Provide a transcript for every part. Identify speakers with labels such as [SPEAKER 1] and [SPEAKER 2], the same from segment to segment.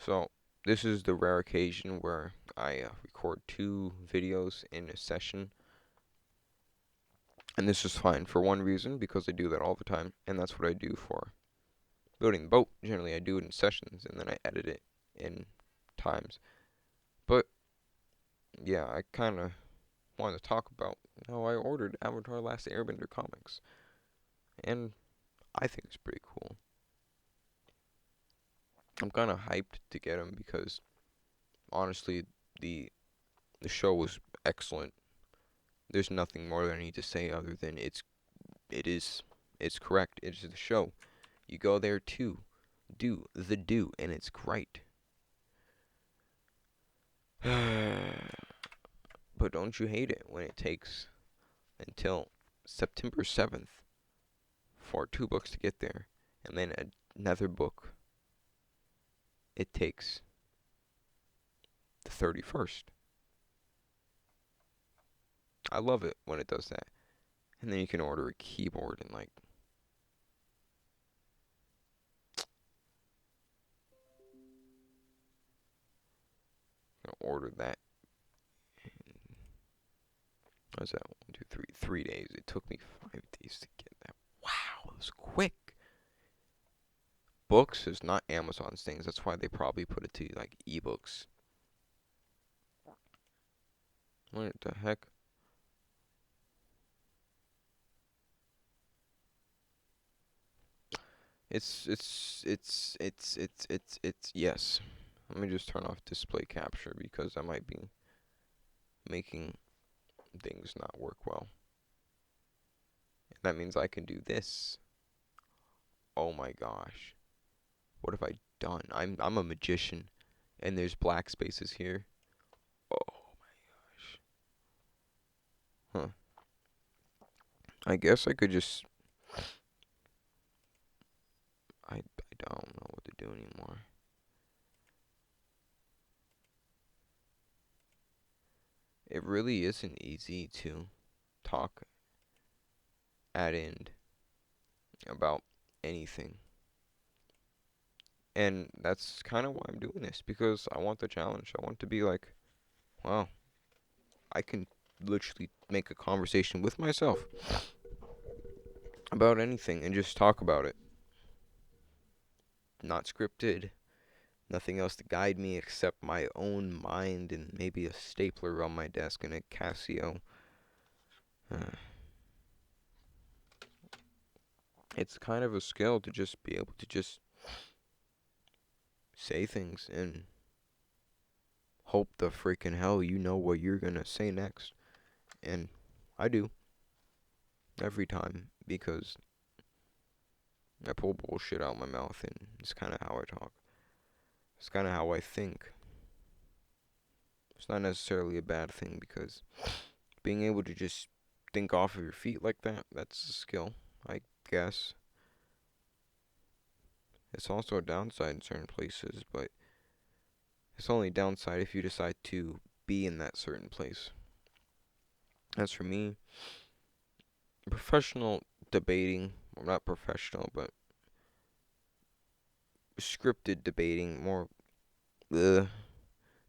[SPEAKER 1] So, this is the rare occasion where I record two videos in a session, and this is fine for one reason, because I do that all the time, and that's what I do for building the boat. Generally, I do it in sessions, and then I edit it in times. But, yeah, I kind of wanted to talk about how I ordered Avatar Last Airbender comics, and I think it's pretty cool. I'm kind of hyped to get them because, honestly, the the show was excellent. There's nothing more that I need to say other than it is it's correct. It's the show. You go there to do, and it's great. But don't you hate it when it takes until September 7th for two books to get there, and then another book it takes the 31st. I love it when it does that. And then you can order a keyboard and like order that. What's that? 1, 2, 3, 3 days. It took me 5 days to get that. Wow, it was quick. Books is not Amazon's things. That's why they probably put it to like ebooks. What the heck? It's yes. Let me just turn off display capture because I might be making things not work well. And that means I can do this. Oh my gosh. What have I done? I'm a magician and there's black spaces here. Oh my gosh. Huh. I guess I could just I don't know what to do anymore. It really isn't easy to talk at end about anything. And that's kind of why I'm doing this because I want the challenge. I want to be like, wow, I can literally make a conversation with myself about anything and just talk about it. Not scripted, nothing else to guide me except my own mind and maybe a stapler on my desk and a Casio. Uh, it's kind of a skill to just be able to just say things and hope the freaking hell you know what you're gonna say next. And I do every time because I pull bullshit out of my mouth and it's kind of how I talk. It's kind of how I think. It's not necessarily a bad thing because being able to just think off of your feet like that, that's a skill, I guess. It's also a downside in certain places, but it's only a downside if you decide to be in that certain place. As for me, professional debating, well, not professional, but scripted debating, more uh,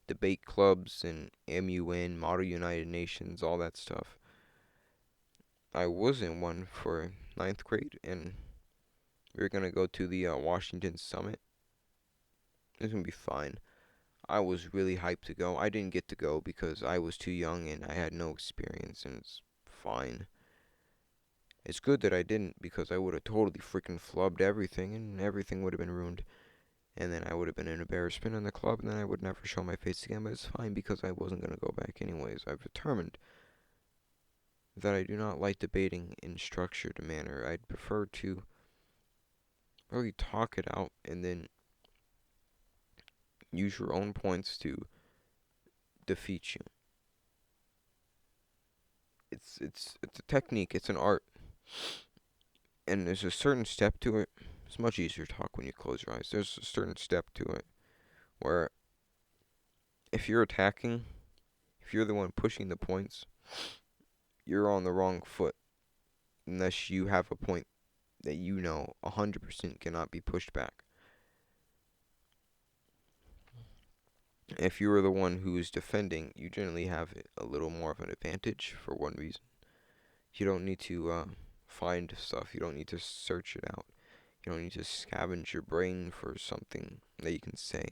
[SPEAKER 1] debate clubs and MUN, Model United Nations, all that stuff. I was in one for ninth grade, and we were gonna go to the Washington Summit. It's gonna be fine. I was really hyped to go. I didn't get to go because I was too young and I had no experience, and it's fine. It's good that I didn't because I would have totally freaking flubbed everything, and everything would have been ruined. And then I would have been an embarrassment in the club, and then I would never show my face again. But it's fine because I wasn't gonna go back anyways. I've determined that I do not like debating in structured manner. I'd prefer to really talk it out and then use your own points to defeat you. It's a technique, it's an art, and there's a certain step to it. It's much easier to talk when you close your eyes. There's a certain step to it where if you're attacking, if you're the one pushing the points, you're on the wrong foot unless you have a point that you know 100% cannot be pushed back. If you are the one who is defending, you generally have a little more of an advantage for one reason. You don't need to find stuff. You don't need to search it out. You don't need to scavenge your brain for something that you can say.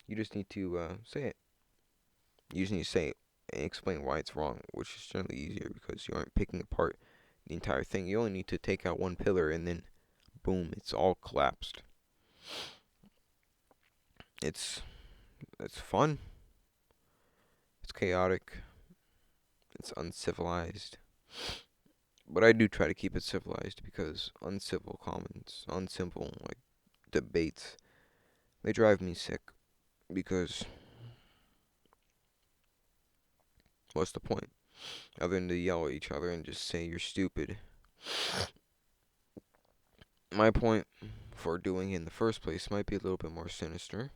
[SPEAKER 1] You just need to say it. You just need to say it and explain why it's wrong, which is generally easier because you aren't picking apart the entire thing. You only need to take out one pillar and then boom, it's all collapsed. It's fun. It's chaotic. It's uncivilized. But I do try to keep it civilized because uncivil comments, uncivil like debates, they drive me sick because what's the point? Other than to yell at each other and just say you're stupid. My point for doing it in the first place might be a little bit more sinister.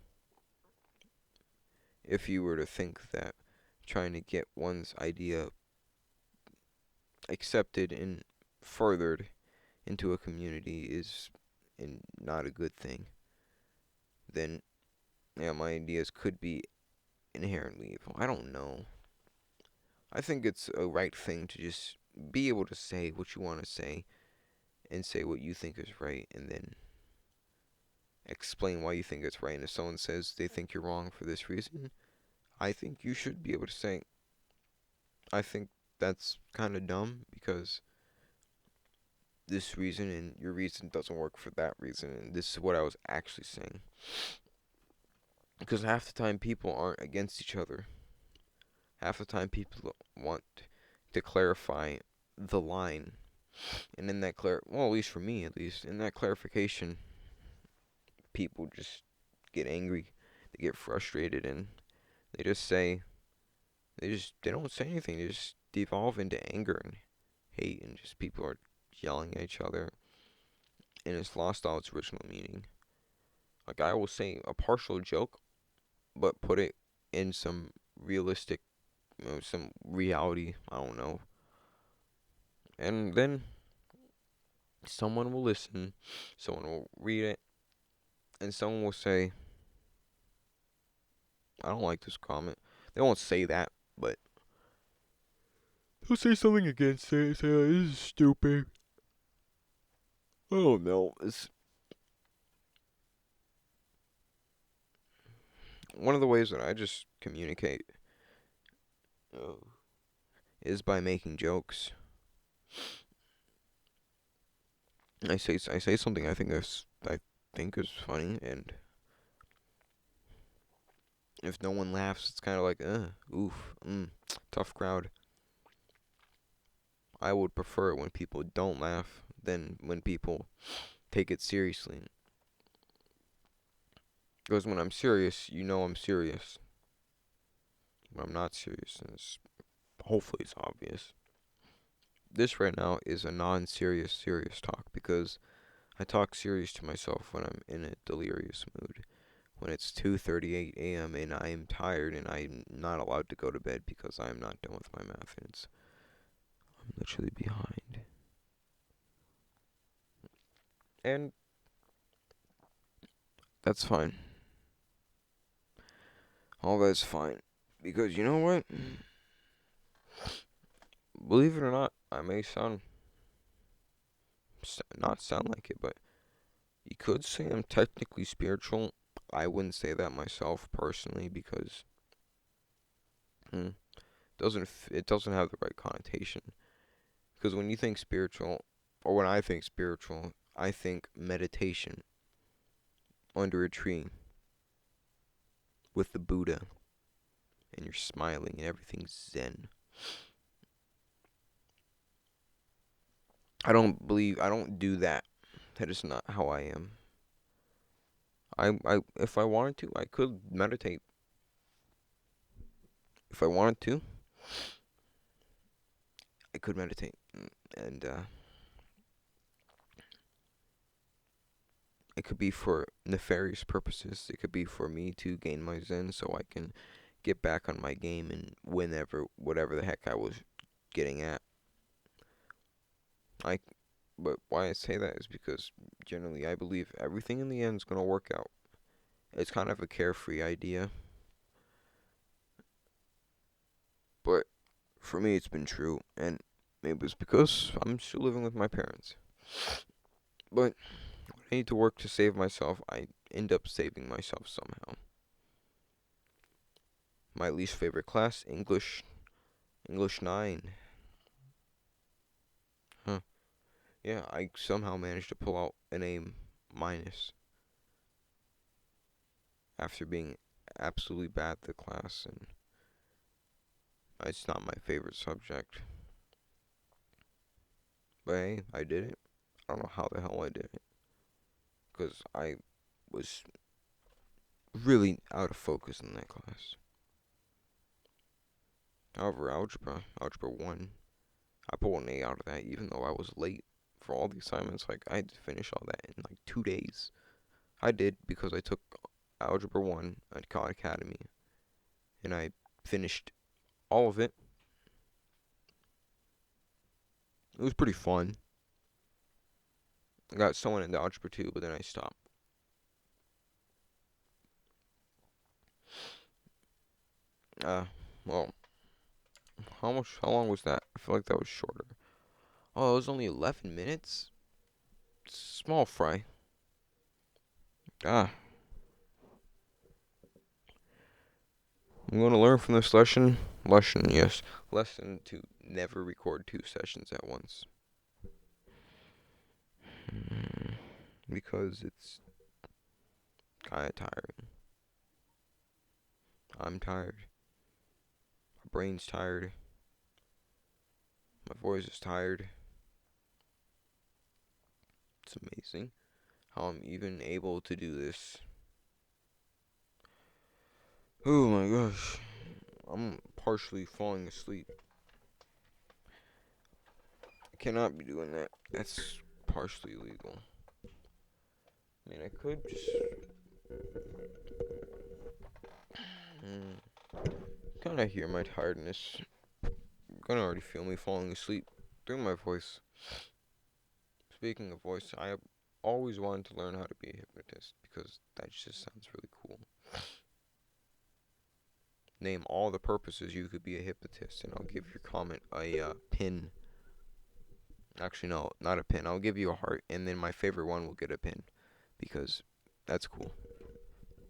[SPEAKER 1] If you were to think that trying to get one's idea accepted and furthered into a community is not a good thing, then yeah, my ideas could be inherently evil. I don't know. I think it's a right thing to just be able to say what you want to say and say what you think is right and then explain why you think it's right. And if someone says they think you're wrong for this reason, I think you should be able to say, I think that's kind of dumb because this reason and your reason doesn't work for that reason. And this is what I was actually saying. Because half the time people aren't against each other. Half the time people want to clarify the line. And in that well, at least for me, at least in that clarification, people just get angry, they get frustrated, and they just say, they don't say anything. They just devolve into anger and hate, and just people are yelling at each other, and it's lost all its original meaning. Like I will say a partial joke, but put it in some realistic, some reality. I don't know, and then someone will listen, someone will read it, and someone will say, I don't like this comment. They won't say that, but they'll say something against it. Say, oh, this is stupid. Oh no, it's one of the ways that I just communicate uh, is by making jokes. I say something I think is funny, and if no one laughs, it's kind of like, oof, tough crowd. I would prefer it when people don't laugh than when people take it seriously. Because when I'm serious, you know I'm serious. When I'm not serious, and hopefully it's obvious. This right now is a non-serious serious talk because I talk serious to myself when I'm in a delirious mood. When it's 2:38 a.m. and I am tired and I'm not allowed to go to bed because I am not done with my math and I'm literally behind. And that's fine. All that's fine. Because you know what? Believe it or not, I may not sound like it, but you could say I'm technically spiritual. I wouldn't say that myself personally because hmm, it doesn't have the right connotation. Because when you think spiritual, or when I think spiritual, I think meditation under a tree with the Buddha, and you're smiling and everything's zen. I don't do that. That is not how I am. If I wanted to, I could meditate. If I wanted to, I could meditate, and it could be for nefarious purposes. It could be for me to gain my zen, so I can get back on my game and whatever the heck I was getting at. I, but why I say that is because generally I believe everything in the end is gonna work out. It's kind of a carefree idea, For me, it's been true, and maybe it's because I'm still living with my parents. But when I need to work to save myself, I end up saving myself somehow. My least favorite class, English. English 9. Huh. Yeah, I somehow managed to pull out an A minus after being absolutely bad at the class, and it's not my favorite subject. But hey, I did it. I don't know how the hell I did it, because I was really out of focus in that class. However, algebra 1, I pulled an A out of that even though I was late for all the assignments. Like, I had to finish all that in like 2 days. I did because I took Algebra 1 at Khan Academy, and I finished all of it. It was pretty fun. I got someone into Algebra 2, but then I stopped. Uh, well, how long was that? I feel like that was shorter. Oh, it was only 11 minutes? Small fry. Ah, I'm going to learn from this lesson. Yes. Lesson to never record 2 sessions at once. Because it's kind of tiring. I'm tired. My brain's tired. My voice is tired. It's amazing how I'm even able to do this. Oh my gosh. I'm partially falling asleep. I cannot be doing that. That's partially illegal. I mean, I could just kind of hear my tiredness. You can already feel me falling asleep through my voice. Speaking of voice, I have always wanted to learn how to be a hypnotist because that just sounds really cool. Name all the purposes you could be a hypnotist, and I'll give your comment a pin. Actually, no, not a pin. I'll give you a heart, and then my favorite one will get a pin because that's cool.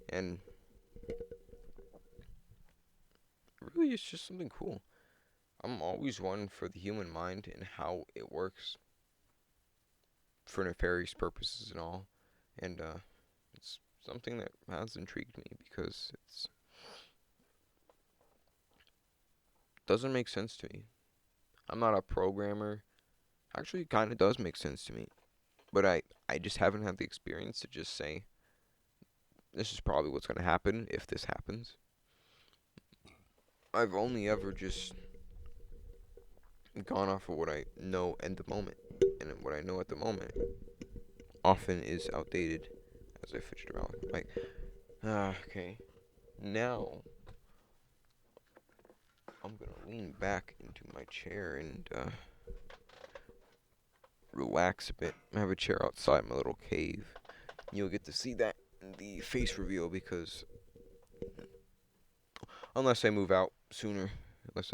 [SPEAKER 1] And really, it's just something cool. I'm always one for the human mind and how it works for nefarious purposes and all. And it's something that has intrigued me because it's doesn't make sense to me. I'm not a programmer. Actually, it kind of does make sense to me. But I just haven't had the experience to just say, this is probably what's going to happen if this happens. I've only ever just gone off of what I know at the moment. And what I know at the moment often is outdated as I fidget around. Like, okay. Now, I'm going to lean back into my chair and relax a bit. I have a chair outside my little cave. You'll get to see that in the face reveal because unless I move out sooner, unless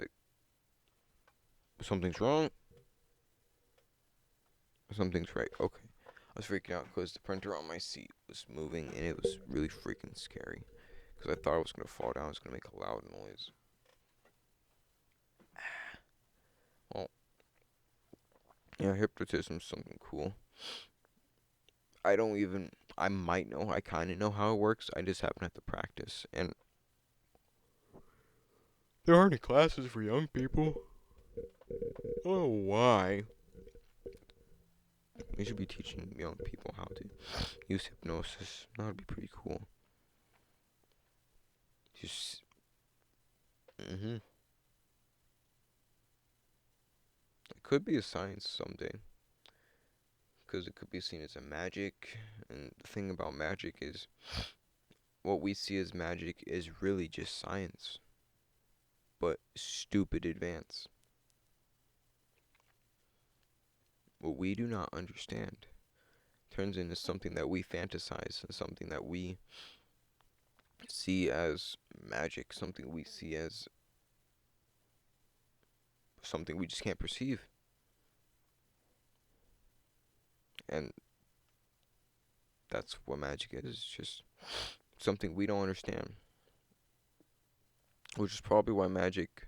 [SPEAKER 1] something's wrong, something's right. Okay. I was freaking out because the printer on my seat was moving and it was really freaking scary because I thought I was going to fall down. It was going to make a loud noise. Well, yeah, hypnotism's something cool. I might know, I kind of know how it works. I just haven't had to practice. And there aren't any classes for young people. I don't know why. We should be teaching young people how to use hypnosis. That would be pretty cool. Just, it could be a science someday. Because it could be seen as a magic. And the thing about magic is, what we see as magic is really just science. But stupid advanced. What we do not understand turns into something that we fantasize and something that we see as magic, something we see as something we just can't perceive. And that's what magic is. It's just something we don't understand. Which is probably why magic,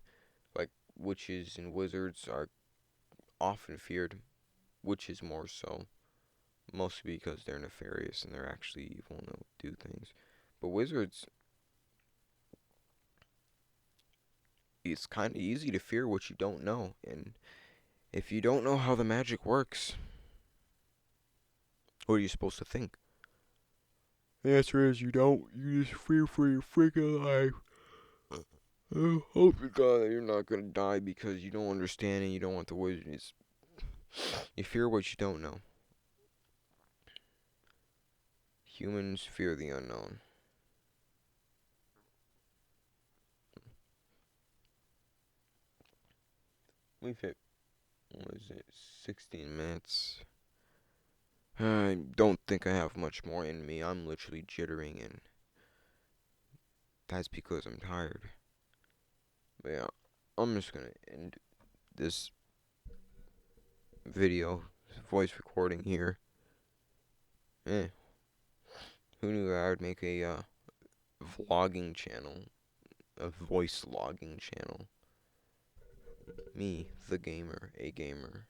[SPEAKER 1] like witches and wizards, are often feared. Witches more so. Mostly because they're nefarious and they're actually evil and they'll do things. But wizards, it's kind of easy to fear what you don't know. And if you don't know how the magic works, what are you supposed to think? The answer is you don't. You just fear for your freaking life. Hope to God that you're not gonna die because you don't understand and you don't want the wizards. You fear what you don't know. Humans fear the unknown. We've hit, what is it, 16 minutes. I don't think I have much more in me. I'm literally jittering, and that's because I'm tired. But yeah, I'm just gonna end this video, voice recording here. Eh, who knew I would make a vlogging channel, a voice logging channel? Me, the gamer, a gamer.